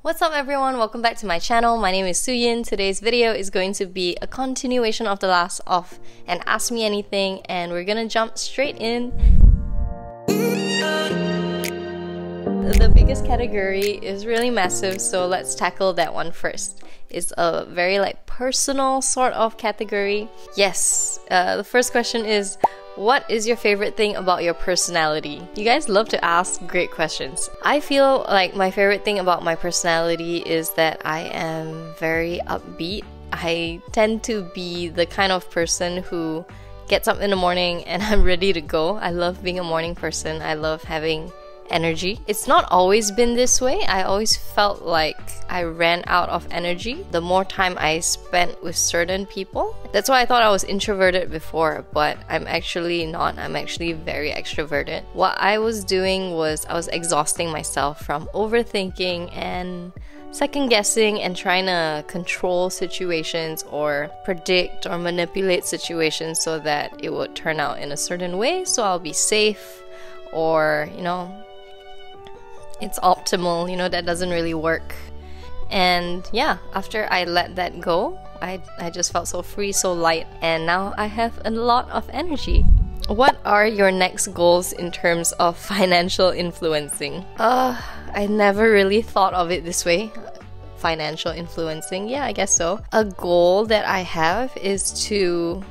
What's up everyone, welcome back to my channel. My name is Suyin. Today's video is going to be a continuation of the last of an Ask Me Anything, and we're gonna jump straight in. The biggest category is really massive, so let's tackle that one first. It's a very personal sort of category. Yes, the first question is, what is your favorite thing about your personality? You guys love to ask great questions. I feel like my favorite thing about my personality is that I am very upbeat. I tend to be the kind of person who gets up in the morning and I'm ready to go. I love being a morning person. I love having energy. It's not always been this way. I always felt like I ran out of energy the more time I spent with certain people. That's why I thought I was introverted before, but I'm actually not. I'm actually very extroverted. What I was doing was I was exhausting myself from overthinking and second guessing and trying to control situations or predict or manipulate situations so that it would turn out in a certain way so I'll be safe, or it's optimal. That doesn't really work. And yeah, after I let that go, I just felt so free, so light, and now I have a lot of energy. What are your next goals in terms of financial influencing? I never really thought of it this way. Financial influencing, yeah, I guess so. A goal that I have is to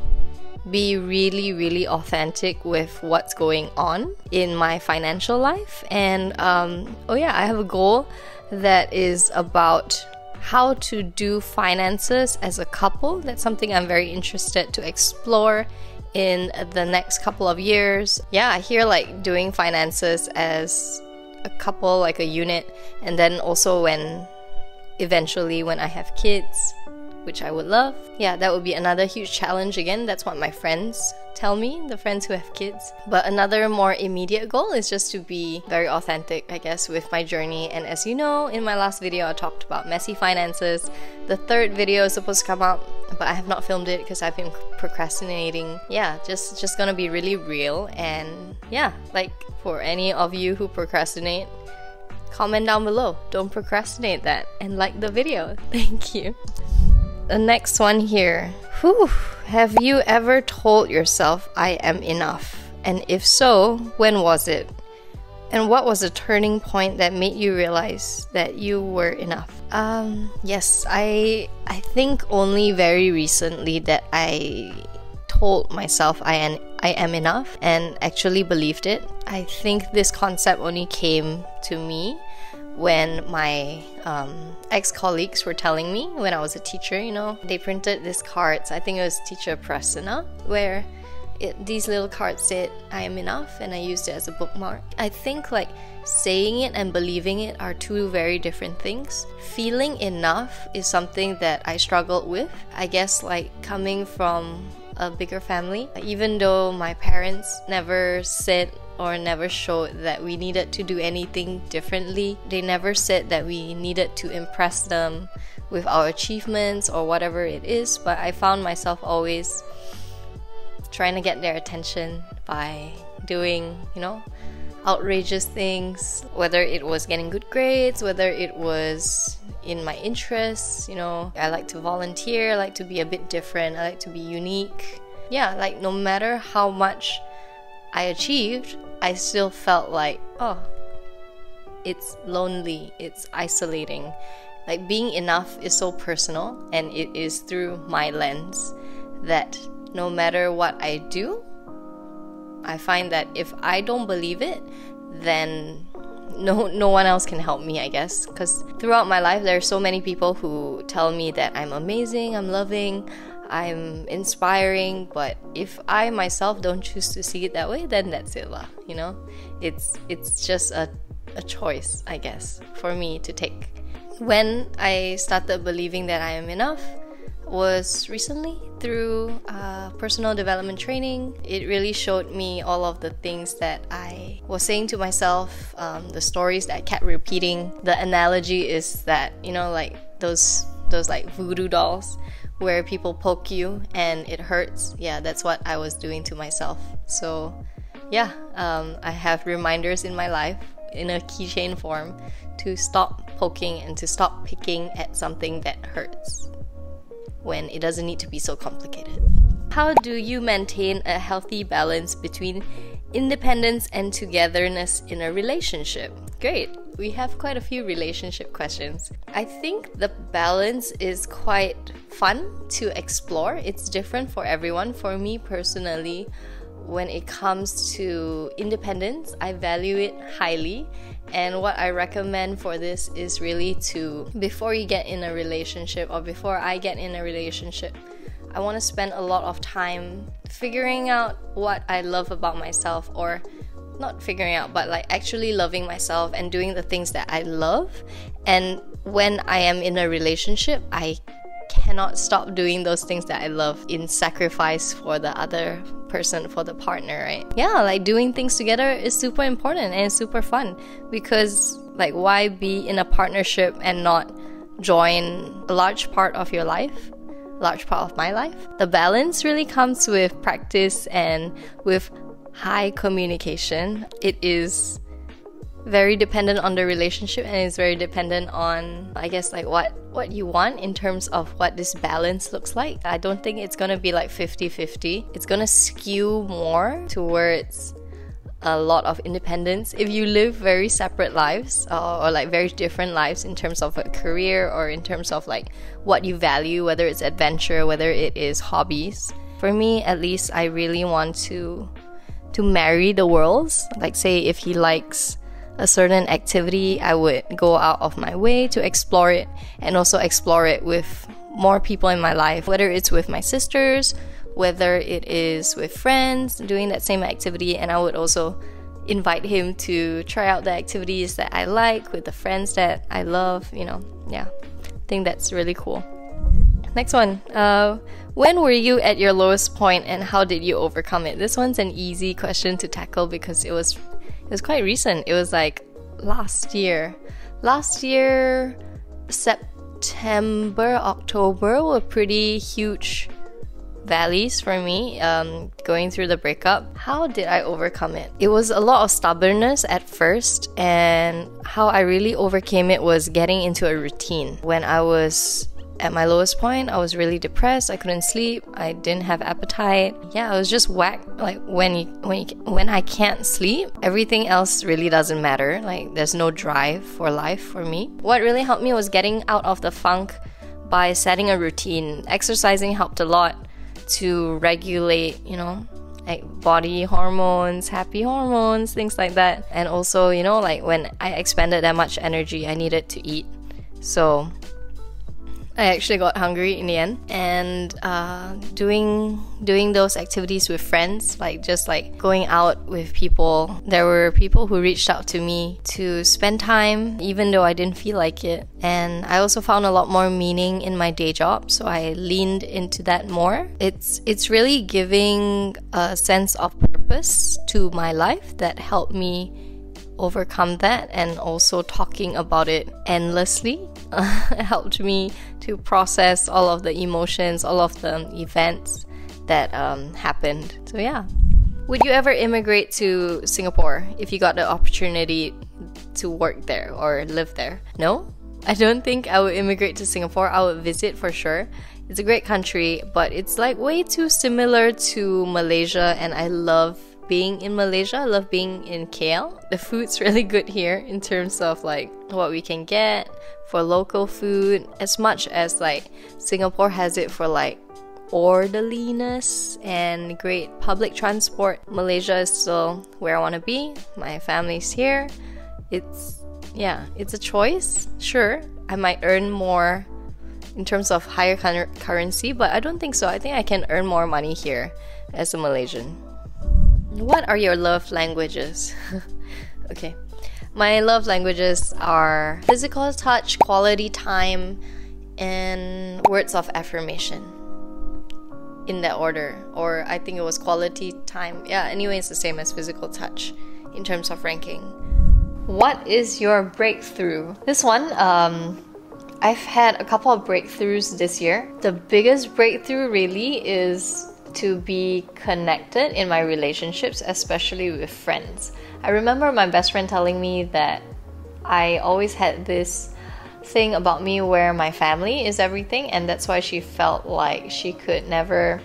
be really authentic with what's going on in my financial life. And I have a goal that is about how to do finances as a couple. That's something I'm very interested to explore in the next couple of years. Yeah, I hear doing finances as a couple, like a unit, and then also eventually when I have kids, which I would love. Yeah, that would be another huge challenge again. That's what my friends tell me, the friends who have kids. But another more immediate goal is just to be very authentic, I guess, with my journey. And as you know, in my last video, I talked about messy finances. The third video is supposed to come out, but I have not filmed it because I've been procrastinating. Yeah, just gonna be really real. And yeah, for any of you who procrastinate, comment down below. Don't procrastinate that, and like the video. Thank you. The next one here. Have you ever told yourself I am enough? And if so, when was it? And what was the turning point that made you realize that you were enough? Yes, I think only very recently that I told myself I am enough and actually believed it. I think this concept only came to me when my ex-colleagues were telling me, when I was a teacher, they printed these cards. I think it was Teacher Prasanna, where these little cards said I am enough, and I used it as a bookmark. I think saying it and believing it are two very different things. Feeling enough is something that I struggled with. I guess coming from a bigger family, even though my parents never said or never showed that we needed to do anything differently. They never said that we needed to impress them with our achievements or whatever it is, but I found myself always trying to get their attention by doing, outrageous things, whether it was getting good grades, whether it was in my interests. I like to volunteer, I like to be a bit different, I like to be unique. Yeah, no matter how much I achieved, I still felt it's lonely, it's isolating. Being enough is so personal, and it is through my lens that no matter what I do, I find that if I don't believe it, then no one else can help me, I guess. Because throughout my life, there are so many people who tell me that I'm amazing, I'm loving, I'm inspiring, but if I myself don't choose to see it that way, then that's it lah. It's just a choice, I guess, for me to take. When I started believing that I am enough was recently through personal development training. It really showed me all of the things that I was saying to myself, the stories that I kept repeating. The analogy is that, those voodoo dolls where people poke you and it hurts. Yeah, that's what I was doing to myself. So yeah, I have reminders in my life in a keychain form to stop poking and to stop picking at something that hurts when it doesn't need to be so complicated. How do you maintain a healthy balance between independence and togetherness in a relationship? Great, we have quite a few relationship questions. I think the balance is quite fun to explore. It's different for everyone. For me personally, when it comes to independence, I value it highly. And what I recommend for this is really to, before you get in a relationship or before I get in a relationship, I want to spend a lot of time figuring out what I love about myself, or not figuring out, but like actually loving myself and doing the things that I love. And when I am in a relationship, I cannot stop doing those things that I love in sacrifice for the other person, for the partner, right? Yeah, like doing things together is super important and super fun, because like why be in a partnership and not join a large part of your life, large part of my life? The balance really comes with practice and with high communication. It is very dependent on the relationship, and it's very dependent on, I guess, like what you want in terms of what this balance looks like. I don't think it's gonna be like 50-50. It's gonna skew more towards a lot of independence if you live very separate lives, or like very different lives in terms of a career or in terms of like what you value, whether it's adventure, whether it is hobbies. For me, at least, I really want to marry the worlds. Like, say if he likes a certain activity, I would go out of my way to explore it, and also explore it with more people in my life, whether it's with my sisters, whether it is with friends doing that same activity. And I would also invite him to try out the activities that I like with the friends that I love, you know. Yeah, I think that's really cool. Next one. When were you at your lowest point and how did you overcome it? This one's an easy question to tackle because it was quite recent. It was like last year. September, October were pretty huge valleys for me, going through the breakup. How did I overcome it? It was a lot of stubbornness at first, and how I really overcame it was getting into a routine. When I was at my lowest point, I was really depressed. I couldn't sleep. I didn't have appetite. Yeah, I was just whacked. Like when I can't sleep, everything else really doesn't matter. Like there's no drive for life for me. What really helped me was getting out of the funk by setting a routine. Exercising helped a lot to regulate, you know, like body hormones, happy hormones, things like that. And also, you know, like when I expended that much energy, I needed to eat. So I actually got hungry in the end, and doing those activities with friends, like just like going out with people. There were people who reached out to me to spend time even though I didn't feel like it. And I also found a lot more meaning in my day job, so I leaned into that more. It's really giving a sense of purpose to my life that helped me overcome that, and also talking about it endlessly helped me to process all of the emotions, all of the events that happened. So yeah. Would you ever immigrate to Singapore if you got the opportunity to work there or live there? No, I don't think I would immigrate to Singapore. I would visit for sure. It's a great country, but it's like way too similar to Malaysia, and I love being in Malaysia. I love being in KL. The food's really good here in terms of like what we can get for local food, as much as like Singapore has it for like orderliness and great public transport. Malaysia is still where I want to be. My family's here. It's a choice. Sure, I might earn more in terms of higher currency, but I don't think so. I think I can earn more money here as a Malaysian. What are your love languages? Okay. My love languages are physical touch, quality time, and words of affirmation. In that order. Or I think it was quality time. Yeah, anyway, it's the same as physical touch in terms of ranking. What is your breakthrough? This one, I've had a couple of breakthroughs this year. The biggest breakthrough really is to be connected in my relationships, especially with friends. I remember my best friend telling me that I always had this thing about me where my family is everything, and that's why she felt like she could never,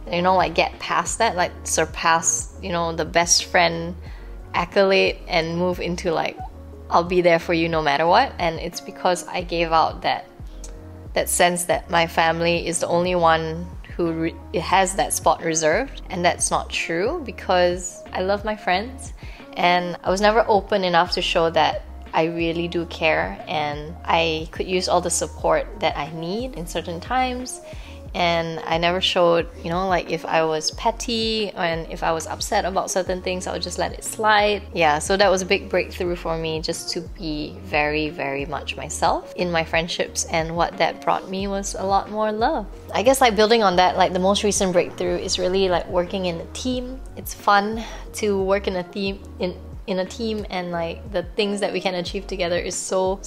like get past that, like surpass, the best friend accolade and move into like, I'll be there for you no matter what. And it's because I gave out that sense that my family is the only one who has that spot reserved, and that's not true, because I love my friends and I was never open enough to show that I really do care and I could use all the support that I need in certain times. And I never showed, like if I was petty and if I was upset about certain things, I would just let it slide. Yeah, so that was a big breakthrough for me, just to be very, very much myself in my friendships. And what that brought me was a lot more love. I guess like building on that, like the most recent breakthrough is really like working in a team. It's fun to work in a team, in a team, and like the things that we can achieve together is so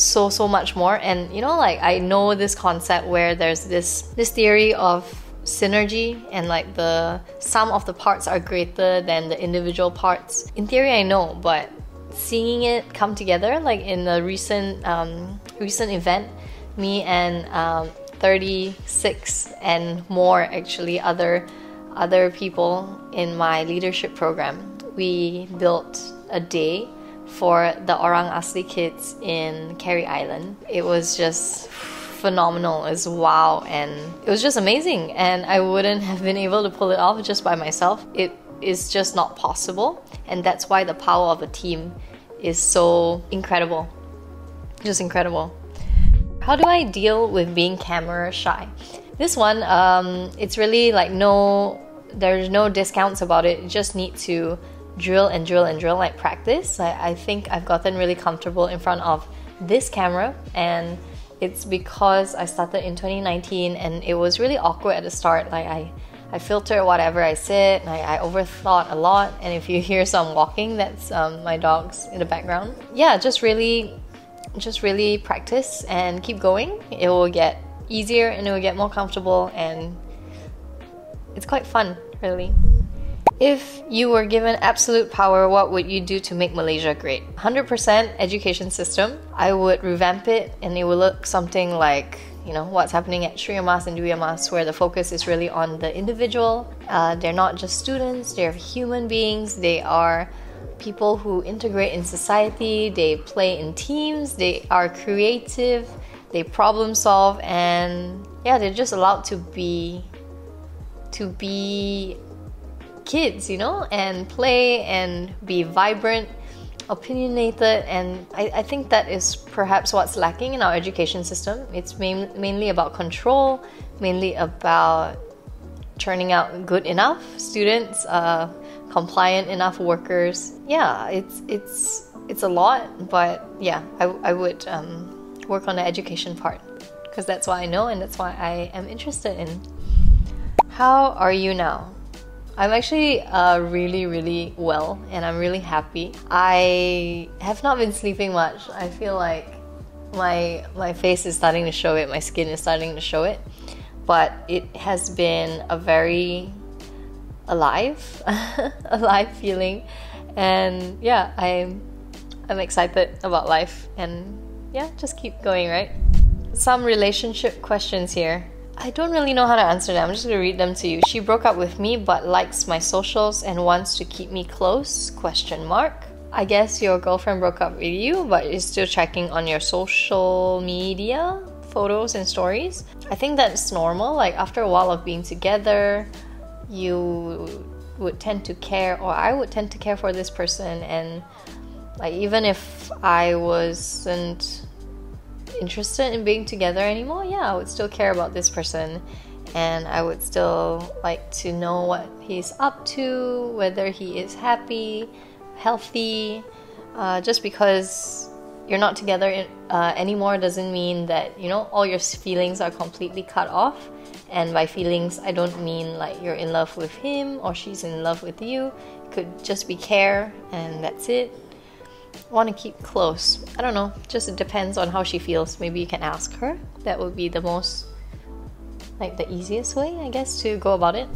much more. And like I know this concept where there's this theory of synergy, and like the sum of the parts are greater than the individual parts. In theory I know, but seeing it come together, like in the recent event, me and 36 and more actually other people in my leadership program, we built a day for the Orang Asli kids in Carey Island. It was just phenomenal. It was wow, and it was just amazing, and I wouldn't have been able to pull it off just by myself. It is just not possible, and that's why the power of a team is so incredible. Just incredible. How do I deal with being camera shy? This one, it's really like there's no discounts about it. You just need to drill, like practice. I think I've gotten really comfortable in front of this camera, and it's because I started in 2019 and it was really awkward at the start. Like I filter whatever I said, and I overthought a lot, and if you hear some walking, that's my dogs in the background. Yeah, just really practice and keep going. It will get easier and it will get more comfortable, and it's quite fun, really. If you were given absolute power, what would you do to make Malaysia great? 100% education system. I would revamp it, and it would look something like, what's happening at Sri Amas and Dwi Amas, where the focus is really on the individual. They're not just students, they're human beings. They are people who integrate in society. They play in teams. They are creative. They problem solve, and yeah, they're just allowed to be kids, and play and be vibrant, opinionated. And I think that is perhaps what's lacking in our education system. It's mainly about control, mainly about turning out good enough students, compliant enough workers. Yeah, it's a lot, but yeah, I would work on the education part, because that's what I know and that's what I am interested in. How are you now? I'm actually really, really well, and I'm really happy. I have not been sleeping much. I feel like my face is starting to show it, my skin is starting to show it, but it has been a very alive feeling, and yeah, I'm excited about life, and yeah, just keep going, right? Some relationship questions here. I don't really know how to answer them. I'm just going to read them to you. She broke up with me but likes my socials and wants to keep me close? ? I guess your girlfriend broke up with you but is still checking on your social media photos and stories. I think that's normal. Like after a while of being together, you would tend to care, or I would tend to care for this person, and like even if I wasn't interested in being together anymore, yeah, I would still care about this person, and I would still like to know what he's up to, whether he is happy, healthy. Just because you're not together anymore doesn't mean that all your feelings are completely cut off. And by feelings, I don't mean like you're in love with him or she's in love with you. It could just be care, and that's it. Want to keep close. I don't know, just it depends on how she feels. Maybe you can ask her. That would be the most, like the easiest way, I guess, to go about it.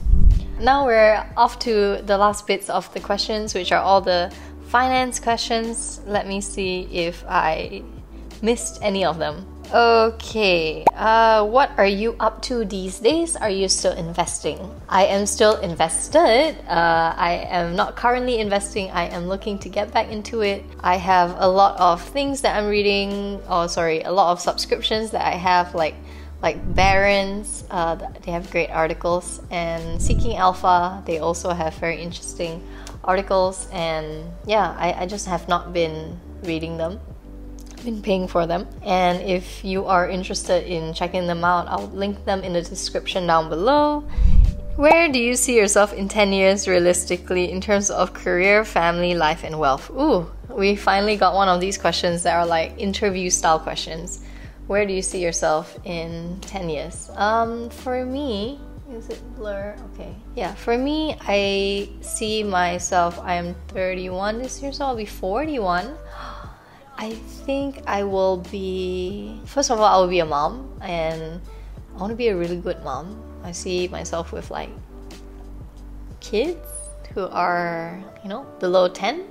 Now we're off to the last bits of the questions, which are all the finance questions. Let me see if I missed any of them. Okay, what are you up to these days? Are you still investing? I am still invested. I am not currently investing. I am looking to get back into it. I have a lot of things that I'm reading. A lot of subscriptions that I have, like Barron's. They have great articles, and Seeking Alpha. They also have very interesting articles. And yeah, I just have not been reading them. Been paying for them, and if you are interested in checking them out, I'll link them in the description down below. Where do you see yourself in 10 years realistically in terms of career, family, life, and wealth? Ooh, we finally got one of these questions that are like interview style questions. Where do you see yourself in 10 years? For me, is it blur? Okay. Yeah, for me, I see myself, I am 31 this year, so I'll be 41. I think I will be, first of all, I will be a mom, and I want to be a really good mom. I see myself with like kids who are, below 10.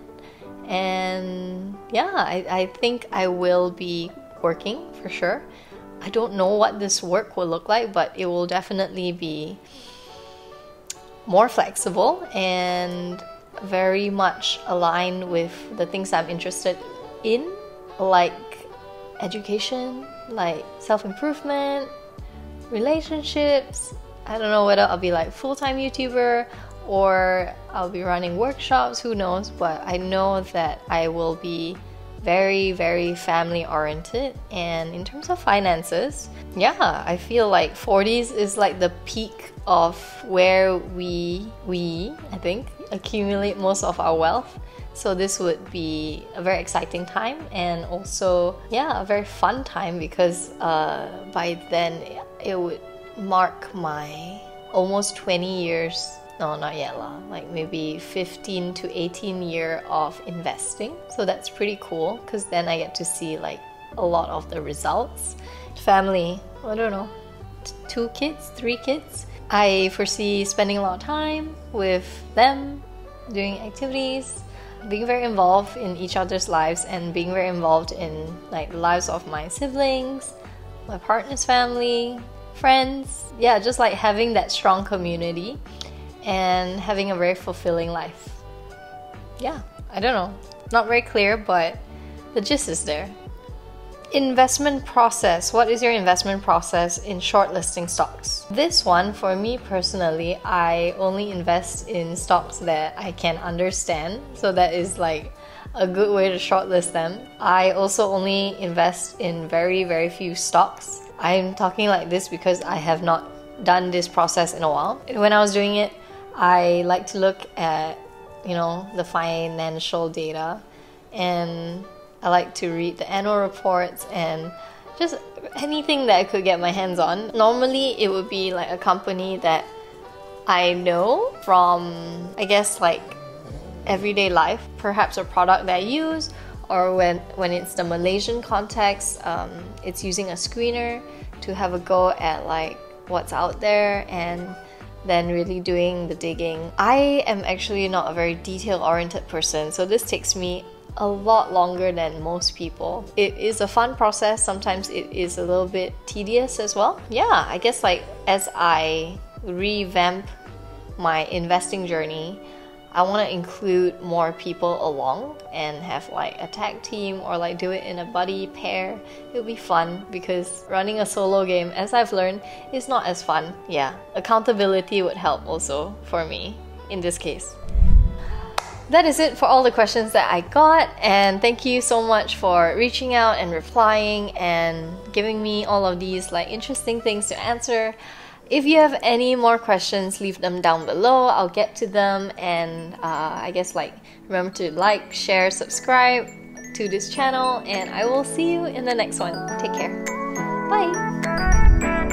And yeah, I think I will be working for sure. I don't know what this work will look like, but it will definitely be more flexible and very much aligned with the things I'm interested in, like education, like self-improvement, relationships. I don't know whether I'll be like full-time YouTuber or I'll be running workshops, who knows, but I know that I will be very, very family oriented. And in terms of finances, yeah, I feel like 40s is like the peak of where we I think accumulate most of our wealth. So this would be a very exciting time, and also, yeah, a very fun time, because by then it would mark my almost 20 years, no, not yet lah, like maybe 15 to 18 year of investing. So that's pretty cool, because then I get to see like a lot of the results. Family, I don't know, 2 kids, 3 kids. I foresee spending a lot of time with them, doing activities, being very involved in each other's lives, and being very involved in like the lives of my siblings, my partner's family, friends. Yeah, just like having that strong community and having a very fulfilling life. Yeah, I don't know, not very clear, but the gist is there. Investment process. What is your investment process in shortlisting stocks? This one, for me personally, I only invest in stocks that I can understand. So that is like a good way to shortlist them. I also only invest in very, very few stocks. I'm talking like this because I have not done this process in a while. When I was doing it, I like to look at, the financial data, and I like to read the annual reports and just anything that I could get my hands on. Normally, it would be like a company that I know from, I guess, like everyday life, perhaps a product that I use, or when it's the Malaysian context, it's using a screener to have a go at like what's out there, and then really doing the digging. I am actually not a very detail-oriented person, so this takes me a lot longer than most people. It is a fun process. Sometimes it is a little bit tedious as well. Yeah, I guess like as I revamp my investing journey, I want to include more people along and have like a tag team, or like do it in a buddy pair. It'll be fun, because running a solo game, as I've learned, is not as fun. Yeah, accountability would help also for me in this case. That is it for all the questions that I got, and thank you so much for reaching out and replying and giving me all of these like interesting things to answer. If you have any more questions, leave them down below. I'll get to them, and I guess like remember to like, share, subscribe to this channel, and I will see you in the next one. Take care. Bye!